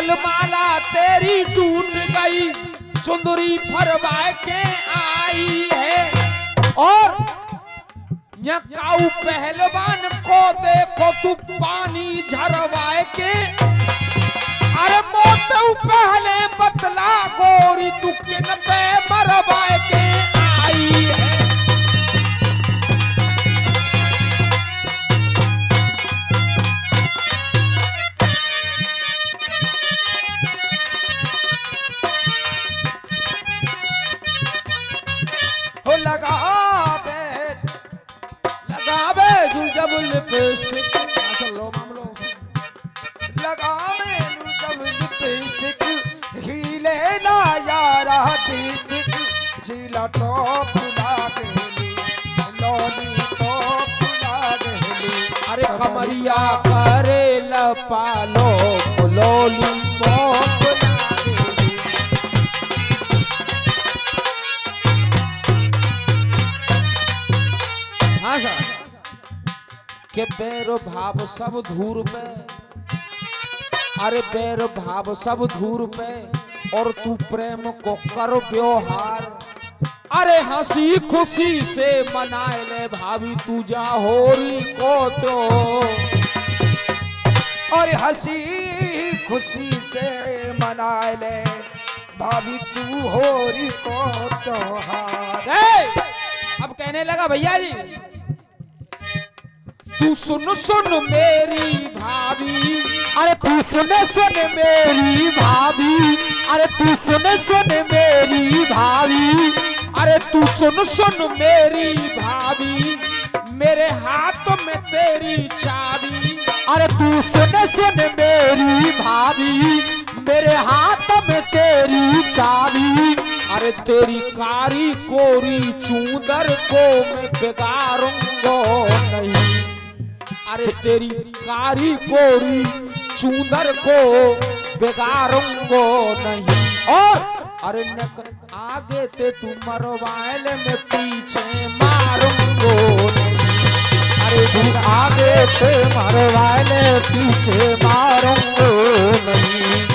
मलमाला तेरी टूट गई, चुंदरी फरवाए के आई है। और काऊ पहलवान को देखो तू पानी झरवाए के, अरे मौत पहले बतला गोरी तू किन पे मरवाए के आई है। हो लगावे जब लिपस्टिक, चलो मामलो लगावे जब लिपस्टिक, हिले ना यारा डिस्टिक, जिला टॉप लागेलू, लॉलीपॉप लागेलू। अरे कमरिया करे लपालो लॉलीपॉप लागेलू। हाँ सर के बेरो भाव सब धूर पे, अरे बेर भाव सब धूर पे, और तू प्रेम को कर व्यवहार। अरे हंसी खुशी से मनाए ले भाभी तू जा होरी को तो, और हंसी खुशी से मनाए ले भाभी तू होरी को त्योहार। अब कहने लगा भैया जी तू सुन सुन मेरी भाभी, अरे तू सुन सुन मेरी भाभी, अरे तू सुन सुन मेरी भाभी, अरे तू सुन सुन मेरी भाभी, मेरे हाथ में तेरी चाबी। अरे तू सुन सुन मेरी भाभी, मेरे हाथ में तेरी चाबी। अरे तेरी कारी कोरी चूदर को मैं बिगाड़ूंगा नहीं, अरे तेरी कारी कोरी चूदर को बिगाड़ूंगा नहीं। और अरे नक आगे ते तू मरवाइल में पीछे मारूंगा नहीं, अरे तू आगे ते मरवाइल पीछे मारूंगा नहीं।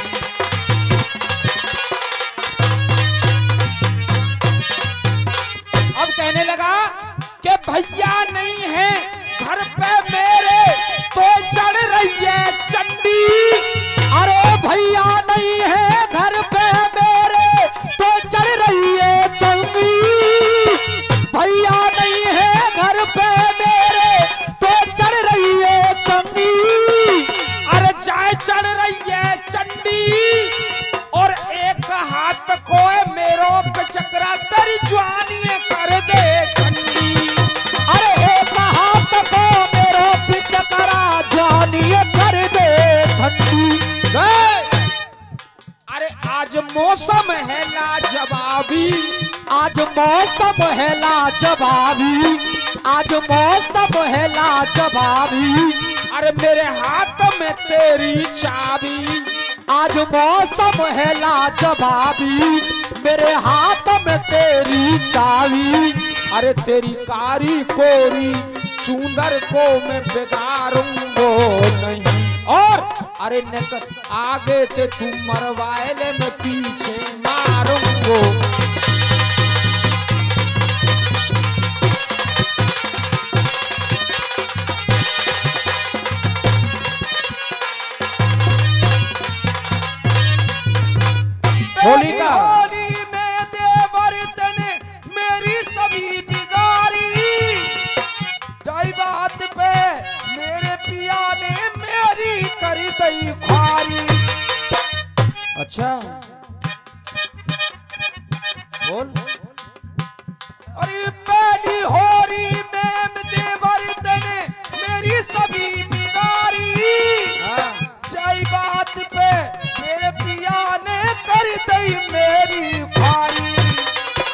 अब कहने लगा कि भैया नहीं है घर पे मेरे तो चढ़ रही है चंडी। अरे भैया नहीं है घर पे मेरे तो चढ़ रही है चंडी। भैया नहीं है घर पे मेरे तो चढ़ रही है चंडी। अरे चाहे चढ़ रही है चंडी, और एक हाथ को मेरो पे चक्रा तेरी जवानी कर दे ठंडी। अरे एक हाथ को मेरो पे चक्रा जवानी कर दे ठंडी। अरे आज मौसम है लाजवाबी, आज मौसम है लाजवाबी, आज मौसम है लाजवाबी। अरे मेरे हाथ में तेरी चाबी, आज मौसम है लाजवाबी, मेरे हाथ में तेरी चाबी। अरे तेरी कारी कोरी चूंदर को मैं बिगाड़ूंगा नहीं। और अरे नक आगे ते तू मरवाइले में पीछे मारूंगा। होलिका होली में देवर तने मेरी सभी बिगाड़ी, जाई बात पे मेरे पिया ने मेरी कर दई ख्वारी। अच्छा बोल। अरे पहली होली में देवर तने मेरी सभी बिगाड़ी, जाई बात पे मेरे पिया ने कर दई मेरी ख्वारी।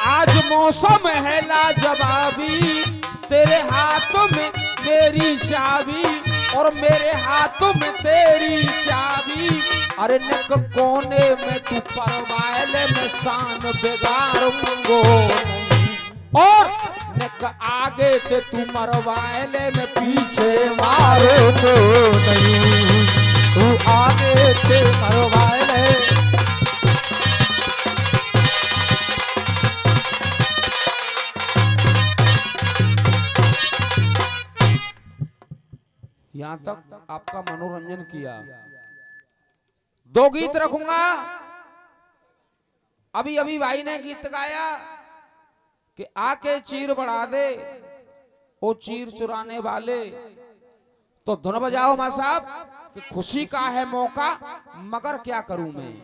आज मौसम है लाजवाबी, तेरे हाथों में मेरी चाबी और मेरे हाथों में तेरी चाबी। अरे नक कोने में तू परवाइले में शान बिगाड़ूंगो नहीं, और नक आगे ते तू मरवाइले में पीछे मारो तो नहीं। तू आगे ते मरवाए यहां तक आपका मनोरंजन किया। 2 गीत रखूंगा। अभी अभी भाई ने गीत गाया कि आके चीर बढ़ा दे ओ चीर चुराने वाले। तो धुन बजाओ मां साहब कि खुशी का है मौका मगर क्या करूं मैं।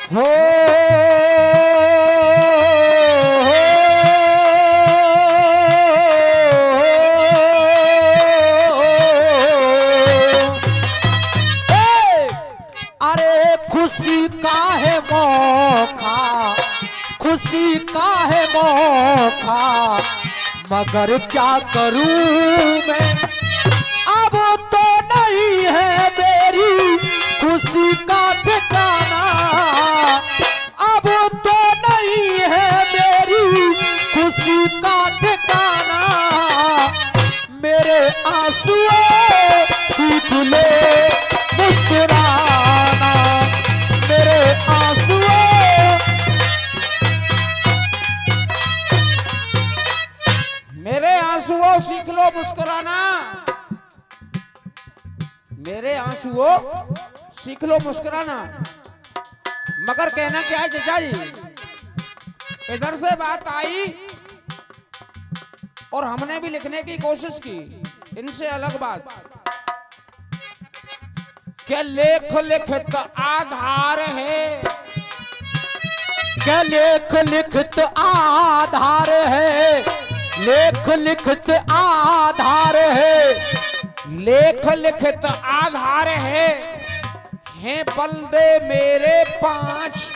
हो अरे खुशी का है मौका, खुशी का है मौका मगर क्या करूं मैं। अब तो नहीं है मेरी खुशी का ठिकाना, अब तो नहीं है मेरी खुशी का ठिकाना। मेरे आंसुओं सीख लो मुस्कुराना, मेरे आंसुओं मेरे आंसुओं सीख लो मुस्कुराना, मेरे आंसुओं सीख लो मुस्कुराना। मगर कहना क्या है चचा जी, इधर से बात आई और हमने भी लिखने की कोशिश की। इनसे अलग बात क्या लेख लिखित आधार है, क्या लेख लिखित आधार है, लेख लिखित आधार है, लेख लिखित आधार है बल्दे मेरे 5।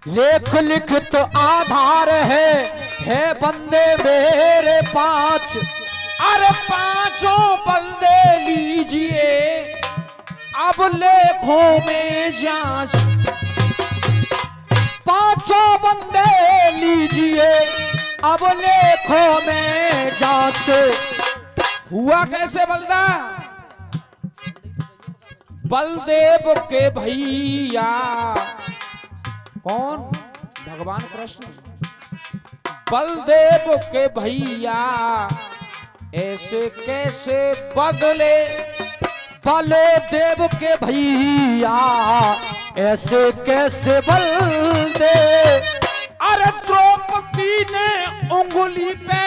लेख लिखित आधार है बंदे मेरे 5। अरे 5 बल्दे लीजिए अब लेखों में जांच। 5 बंदे लीजिए अब लेखों में जांच। हुआ कैसे बलदा, बलदेव के भैया कौन, भगवान कृष्ण। बलदेव के भैया ऐसे कैसे बदले, बलदेव के भैया ऐसे कैसे बदले। अरे द्रौपदी ने उंगली पे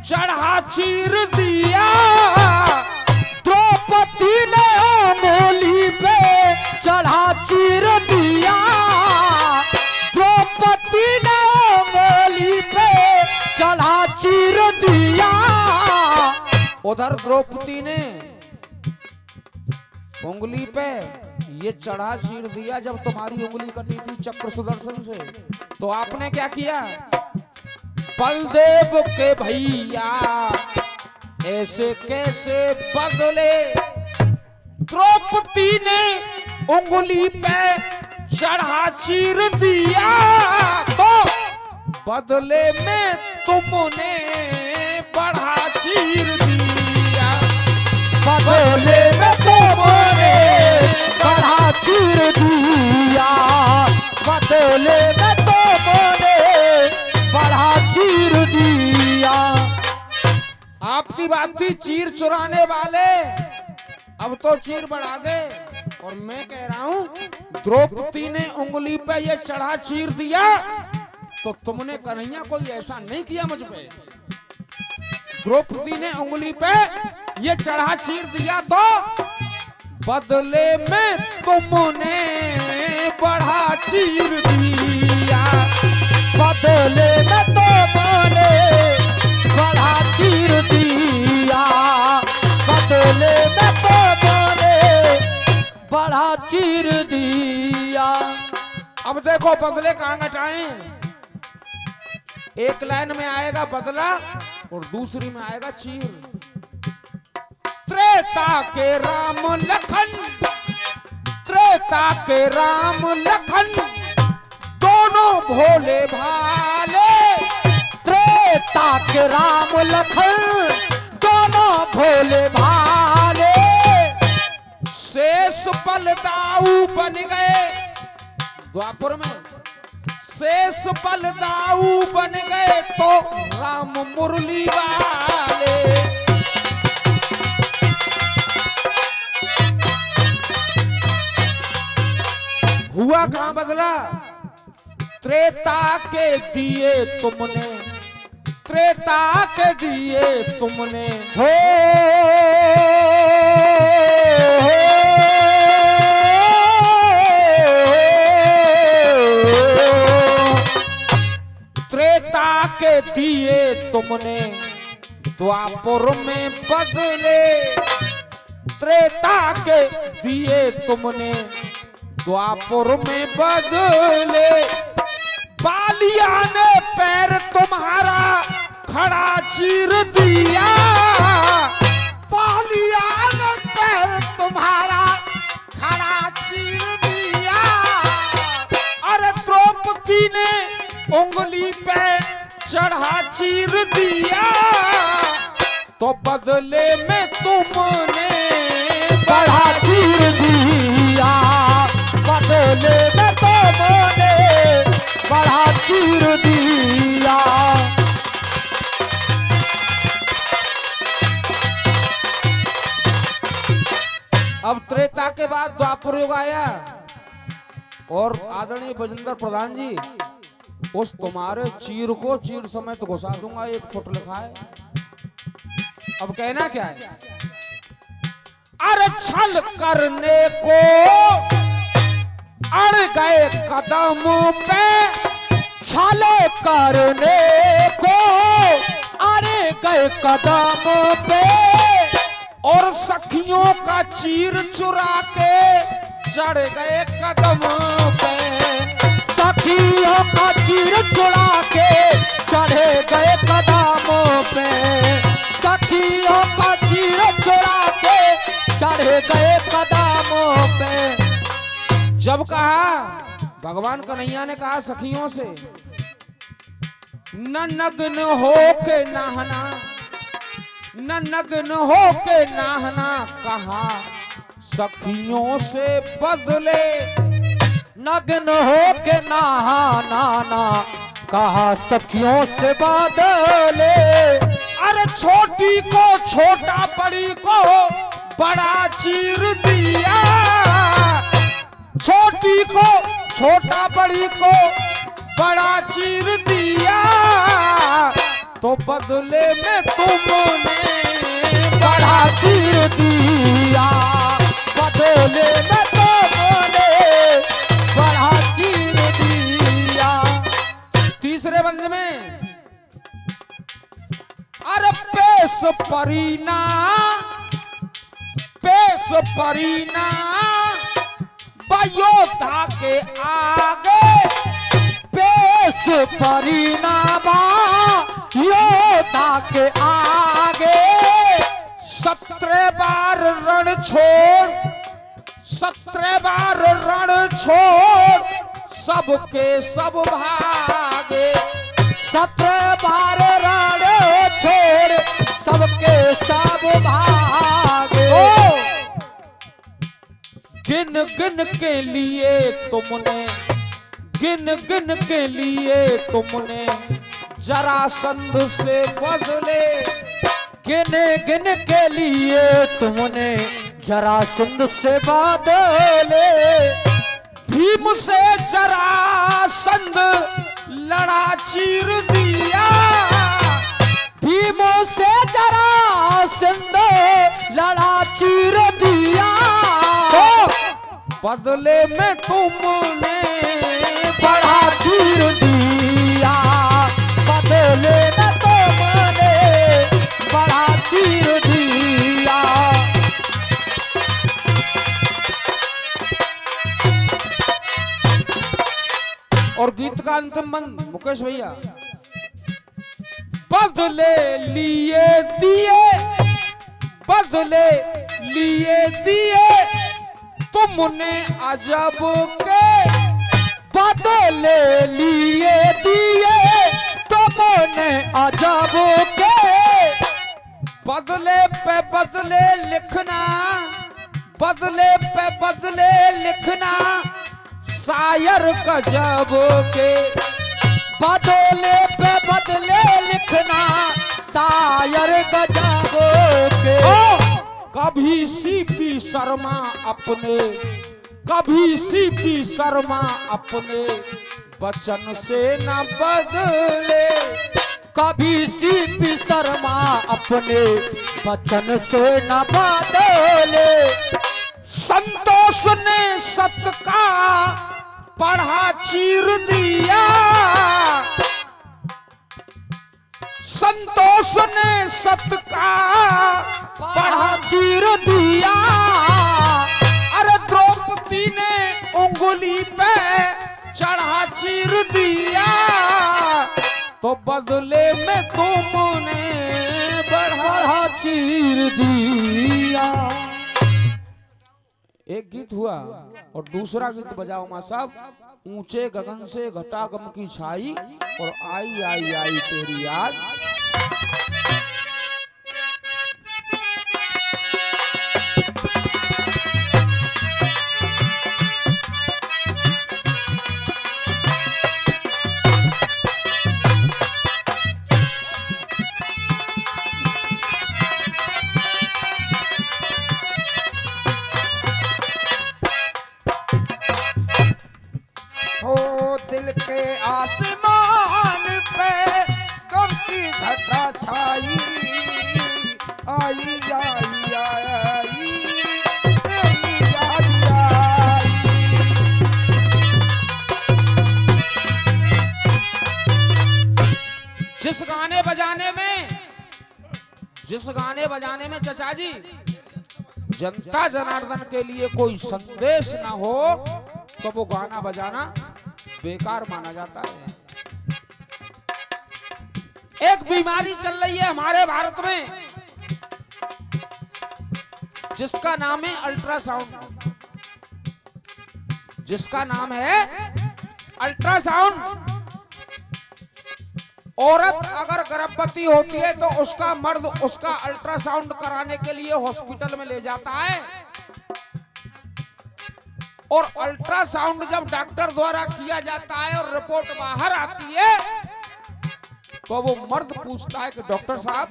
चढ़ा चीर दिया, द्रौपदी ने उंगली पे चढ़ा चीर दिया, द्रौपदी ने उंगली पे चढ़ा चीर दिया। उधर द्रौपदी ने उंगली पे ये चढ़ा चीर दिया जब तुम्हारी उंगली कटी थी चक्र सुदर्शन से। तो आपने क्या किया, बलदेव के भैया ऐसे कैसे बदले। द्रौपदी ने उंगली पे चढ़ा चीर दिया, तो बदले में तुमने बढ़ा चीर दिया, बदले में तुमने बढ़ा चीर दिया, बदले में तुमने बढ़ा चीर दिया। आपकी बात थी चीर चुराने वाले, अब तो चीर बढ़ा दे। और मैं कह रहा हूं द्रौपदी ने उंगली पे ये चढ़ा चीर दिया, तो तुमने कन्हैया कोई ऐसा नहीं किया मुझ पे। द्रौपदी ने उंगली पे ये चढ़ा चीर दिया, तो बदले में तुमने बढ़ा चीर दिया, बदले बदले में तुमने बड़ा चीर दिया, बदले में तुमने बड़ा चीर दिया। अब देखो बदले कहां घटाए, एक लाइन में आएगा बदला और दूसरी में आएगा चीर। त्रेता के राम लखन, त्रेता के राम लखन दोनों भोले भाले, त्रेता के राम लखन दोनों भोले भाले, शेष बलदाऊ बन गए द्वापर में, शेष बलदाऊ बन गए तो राम मुरली वाले। हुआ कहां बदला, त्रेता के दिए तुमने, त्रेता के दिए तुमने हो त्रेता के दिए तुमने द्वापर में बदले, त्रेता के दिए तुमने द्वापर में बदले। बालिया ने पैर तुम्हारा खड़ा चीर दिया, बालिया ने पैर तुम्हारा खड़ा चीर दिया। अरे द्रौपदी ने उंगली पे चढ़ा चीर दिया, तो बदले में तुमने बड़ा चीर दिया, बदले में तुमने बड़ा चीर दिया। अब त्रेता के बाद द्वापर युग आया और आदरणीय बजेंद्र प्रधान जी उस तुम्हारे चीर को चीर समेत घुसा दूंगा, 1 फुट लिखा है। अब कहना क्या है, अरे छल करने को अड़ गए कदम पे, छल करने को अरे गए कदम पे, और सखियों का चीर चुरा के चढ़ गए कदम पे, सखियों का चीर चुरा के चढ़े गए कदमों पे, सखियों का चीर चुरा के चढ़े गए कदमों पे। जब कहा भगवान कन्हैया ने कहा सखियों से न नग्न हो के नहाना, न नग्न हो के नहाना, कहा सखियों से बदले, नग्न हो के नहाना ना कहा सखियों से बदले। अरे छोटी को छोटा, बड़ी को बड़ा चीर दिया, छोटी को छोटा, बड़ी को बड़ा चीर दिया, तो बदले में तुमने बड़ा चीर दिया, बदले में तुमने बड़ा चीर दिया। तीसरे बंद में अरे पेश परीना, पेश परीना योद्धा के आगे, पेश परिणामा योद्धा के आगे। 17 बार रण छोड़, 17 बार रण छोड़, सबके सब भागे, 17 बार रण छोड़ सबके सब भागे। गिन गिन के लिए तुमने, गिन गिन के लिए तुमने जरासंध से बदले, गिन गिन के लिए तुमने जरासंध से बदले। भीम से जरासंध लड़ा चीर दिया, भीम से जरासंध लड़ा चीर दिया, बदले में तुमने बड़ा चीर दिया, बदले न तुमने बड़ा चीर दिया। और गीत का अंतिम बंद मुकेश भैया। बदले लिए दिए, बदले लिए दिए तुमने अजब के, बदले लिए दिए तुमने अजब के। बदले पे बदले लिखना, बदले पे बदले लिखना शायर गजब के। बदले पे बदले लिखना शायर गजब के। कभी सीपी शर्मा अपने, कभी सीपी शर्मा अपने वचन से न बदले, कभी सीपी शर्मा अपने वचन से न बदले। संतोष ने सत का पढ़ा चीर दिया, संतोष ने सत का पढ़ा चीर दिया। अरे द्रौपदी ने उंगली पे चढ़ा चीर दिया, तो बदले में तुमने बढ़ा चीर दिया। एक गीत हुआ और दूसरा गीत बजाओ मां साहब। ऊंचे गगन से घटा गम की छाई और आई आई आई तेरी याद। दिल के आसमान पे गम की घटा छाई, आई आई आई तेरी याद आई। जिस गाने बजाने में, जिस गाने बजाने में चचा जी जनता जनार्दन के लिए कोई संदेश ना हो तो वो गाना बजाना बेकार माना जाता है। एक बीमारी चल रही है हमारे भारत में जिसका नाम है अल्ट्रासाउंड, जिसका नाम है अल्ट्रासाउंड। औरत अगर गर्भवती होती है तो उसका मर्द उसका अल्ट्रासाउंड कराने के लिए हॉस्पिटल में ले जाता है, और अल्ट्रासाउंड जब डॉक्टर द्वारा किया जाता है और रिपोर्ट बाहर आती है तो वो मर्द पूछता है कि डॉक्टर साहब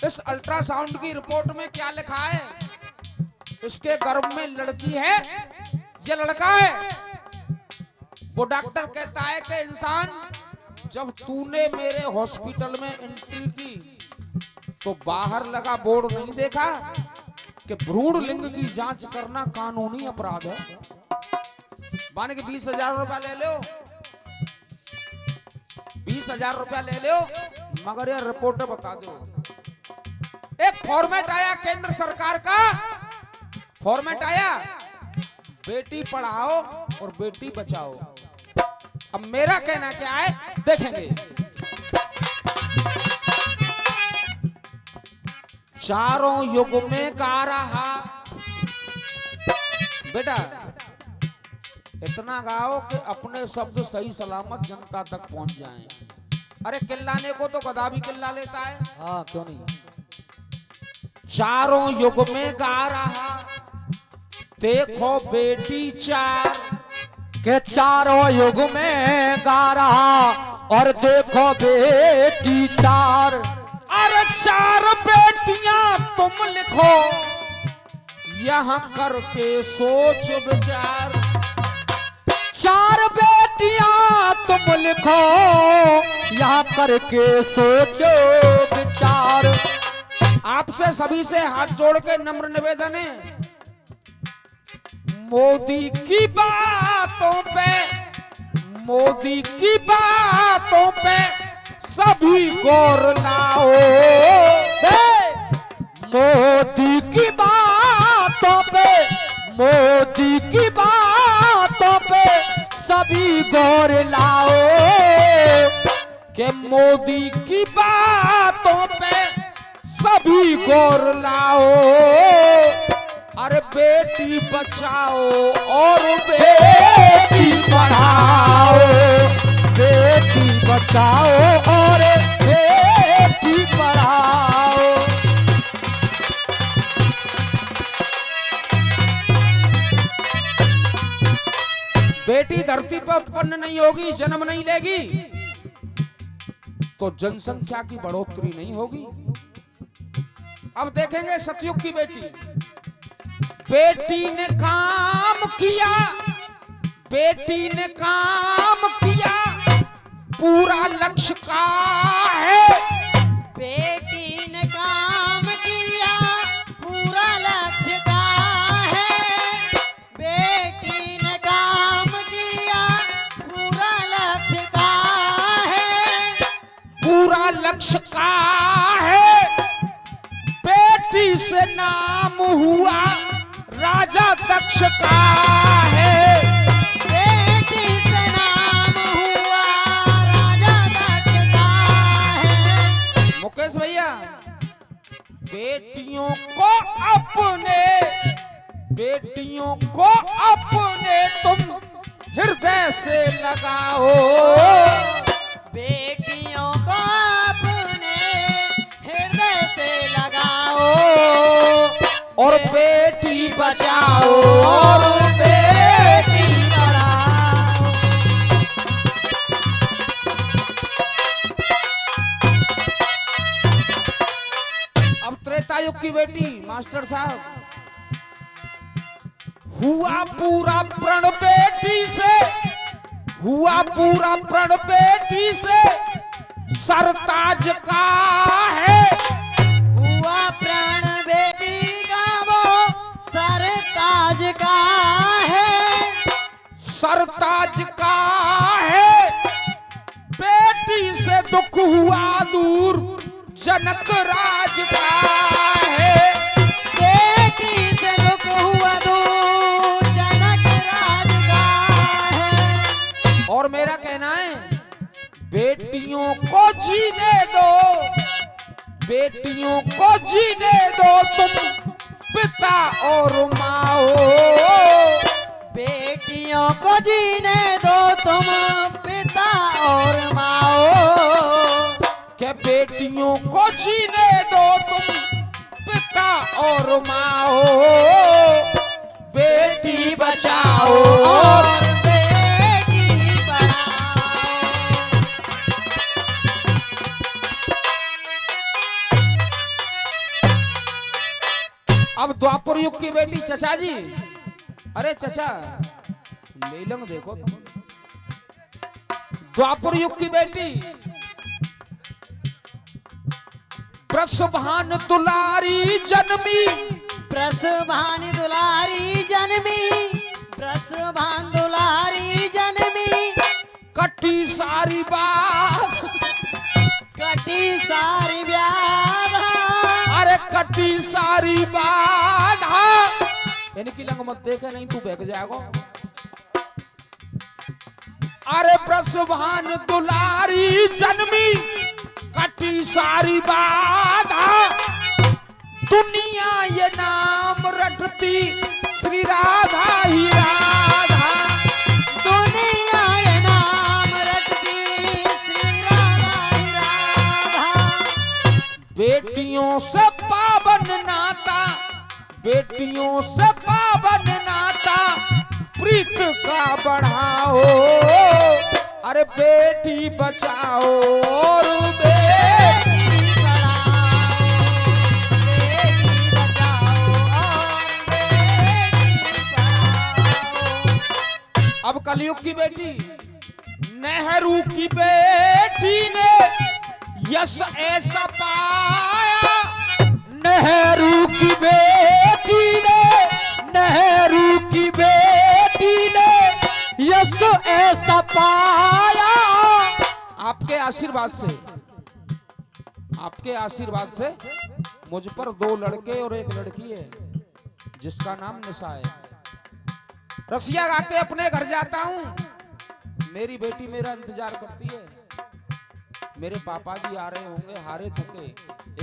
इस अल्ट्रासाउंड की रिपोर्ट में क्या लिखा है, इसके गर्भ में लड़की है या लड़का है। वो डॉक्टर कहता है कि इंसान जब तूने मेरे हॉस्पिटल में एंट्री की तो बाहर लगा बोर्ड नहीं देखा कि भ्रूण लिंग की जांच करना कानूनी अपराध है। माने कि 20,000 रुपया ले लो, 20,000 रुपया ले लो, मगर ये रिपोर्ट बता दो। एक फॉर्मेट आया केंद्र सरकार का, फॉर्मेट आया बेटी पढ़ाओ और बेटी बचाओ। अब मेरा कहना क्या है देखेंगे। चारों युग में गा रहा बेटा, इतना गाओ कि अपने शब्द सही सलामत जनता तक पहुंच जाएं। अरे किल्लाने को तो गधा भी किल्ला लेता है। हाँ क्यों नहीं। चारों युग में गा रहा देखो बेटी चार, के चारों युग में गा रहा और देखो बेटी चार। अरे 4 बेटियां तुम लिखो यहाँ करके सोच विचार। 4 बेटियां तुम लिखो यहाँ करके सोचो विचार। आपसे सभी से हाथ जोड़ के नम्र निवेदन है, मोदी की बातों पे, मोदी की बातों पे सभी गौर लाओ। मोदी की बातों पे, मोदी की बातों पे सभी गौर लाओ। के मोदी की बातों पे सभी गौर लाओ। अरे बेटी बचाओ और बेटी पढ़ाओ, बेटी बचाओ और बेटी पढ़ाओ। बेटी धरती पर उत्पन्न नहीं होगी, जन्म नहीं लेगी तो जनसंख्या की बढ़ोतरी नहीं होगी। अब देखेंगे सतयुग की बेटी। बेटी ने काम किया, बेटी ने काम किया, पूरा लक्ष्य का है। बेटी ने काम किया, पूरा लक्ष्य का है। बेटी ने काम किया, पूरा लक्ष्य का है। पूरा लक्ष्य का है। बेटी से नाम हुआ राजा दक्ष का है। बेटी से नाम हुआ राजा दक्ष का है। मुकेश भैया, बेटियों को अपने, बेटियों को अपने तुम हृदय से लगाओ। बेटियों को अपने हृदय से लगाओ और बेटी बचाओ और बेटी पढ़ाओ। अब त्रेता युग की बेटी मास्टर साहब, हुआ पूरा प्रण बेटी से, हुआ पूरा प्रण बेटी से सरताज का है। हुआ प्राण बेटी का वो सरताज का है। सरताज का है। बेटी से दुख हुआ दूर जनक राज का है। बेटी से दुख हुआ दूर जनक राज का है। और मेरा कहना है बेटियों को जीने दो, बेटियों को जीने दो तुम पिता और माँ हो। बेटियों को जीने दो तुम पिता और माँ हो। क्या बेटियों को जीने दो तुम पिता और माँ हो। बेटी बचाओ और बेटी पढ़ाओ। अब द्वापर युग की बेटी चचा जी, अरे चचा नीलंग देखो तुम। द्वापर युग की बेटी प्रसभान दुलारी जन्मी, प्रसभान दुलारी जन्मी, प्रसभान दुलारी जन्मी। कटी सारी बात, कटी सारी व्याधा। अरे कटी सारी बाधा। इनकी लंग मत देखे नहीं तू बहक जाएगा। अरे प्रसभान दुलारी जन्मी, कटी सारी बाधा। दुनिया ये नाम रटती श्री राधा ही राधा। दुनिया ये नाम रटती श्री राधा ही राधा। बेटियों से पावन नाता, बेटियों से पावन नाता प्रीत का बढ़ाओ। अरे बेटी बचाओ और बेटी पढ़ाओ, बेटी बचाओ और बेटी पढ़ाओ। अब कलयुग की बेटी नेहरू की बेटी ने यश ऐसा पाया। नेहरू की बेटी ने, नेहरू की बेटी ने यश ऐसा पाया। आपके आशीर्वाद से आपके आशीर्वाद से मुझ पर 2 लड़के और 1 लड़की है जिसका नाम निशा है। रसिया गा के अपने घर जाता हूं, मेरी बेटी मेरा इंतजार करती है। मेरे पापा जी आ रहे होंगे हारे थके,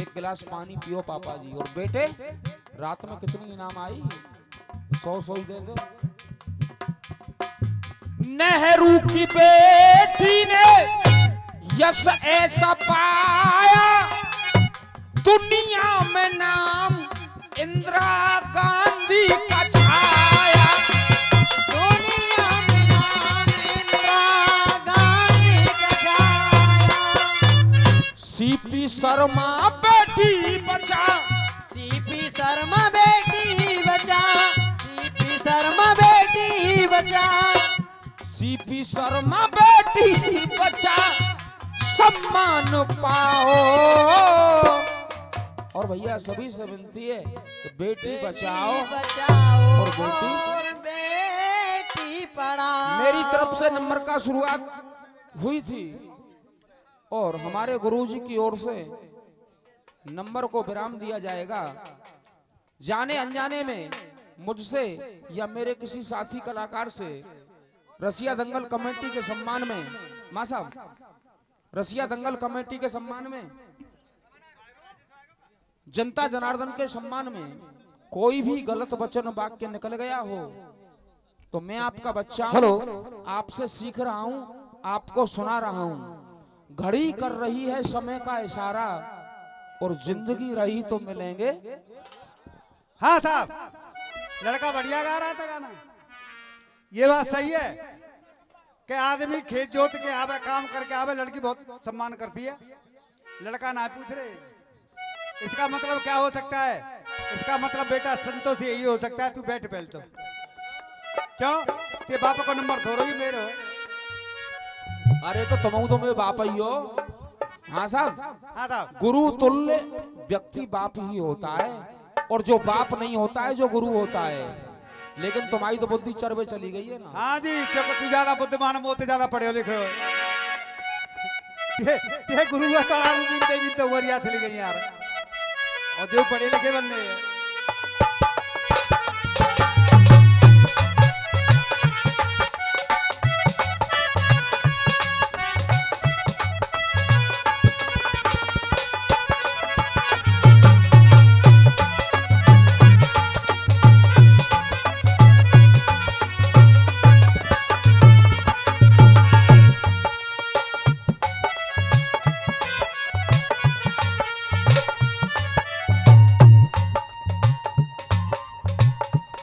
1 गिलास पानी पियो पापा जी। और बेटे रात में कितनी इनाम आई? 100 ही दे दो। नेहरू की बेटी ने यश ऐसा पाया, दुनिया में नाम इंदिरा गांधी का छाया। दुनिया में नाम इंदिरा गांधी का छाया। सीपी शर्मा बेटी बचा, सीपी शर्मा बेटी बचा, सीपी शर्मा बेटी बचा, सीपी शर्मा बेटी बचा, सम्मान पाओ। और भैया सभी से विनती है कि बेटी बचाओ बचाओ और बेटी पढ़ाओ। मेरी तरफ से नंबर का शुरुआत हुई थी और हमारे गुरुजी की ओर से नंबर को विराम दिया जाएगा। जाने अनजाने में मुझसे या मेरे किसी साथी कलाकार से रसिया दंगल कमेटी के सम्मान में, मां साहब, रसिया दंगल कमेटी के सम्मान में, जनता जनार्दन के सम्मान में कोई भी गलत वचन वाक्य निकल गया हो तो मैं आपका बच्चा हूं, आपसे सीख रहा हूं, आपको सुना रहा हूं। घड़ी कर रही है समय का इशारा और जिंदगी रही तो मिलेंगे। हाँ साहब, लड़का बढ़िया गा रहा था गाना। ये बात सही है कि आदमी खेत जोत के आवे, काम करके आवे, लड़की बहुत सम्मान करती है। लड़का ना पूछ रहे, इसका मतलब क्या हो सकता है? इसका मतलब बेटा संतोष यही हो सकता है। तू बैठ पहल तो क्यों ते बाप को नंबर थोड़ो ही मेरे हो। अरे तो तुम तो मेरे बाप ही हो। हाँ साहब, हाँ साहब, गुरु तुल्य व्यक्ति बाप ही होता है और जो बाप नहीं होता है जो गुरु होता है। लेकिन तुम्हारी तो बुद्धि चरबे चली गई है ना। हाँ जी, क्योंकि तू ज्यादा बुद्धिमान हो, तू ज्यादा पढ़े लिखे हो। ते गुरु का तो वरिया चली गई यार, और जो पढ़े लिखे बनने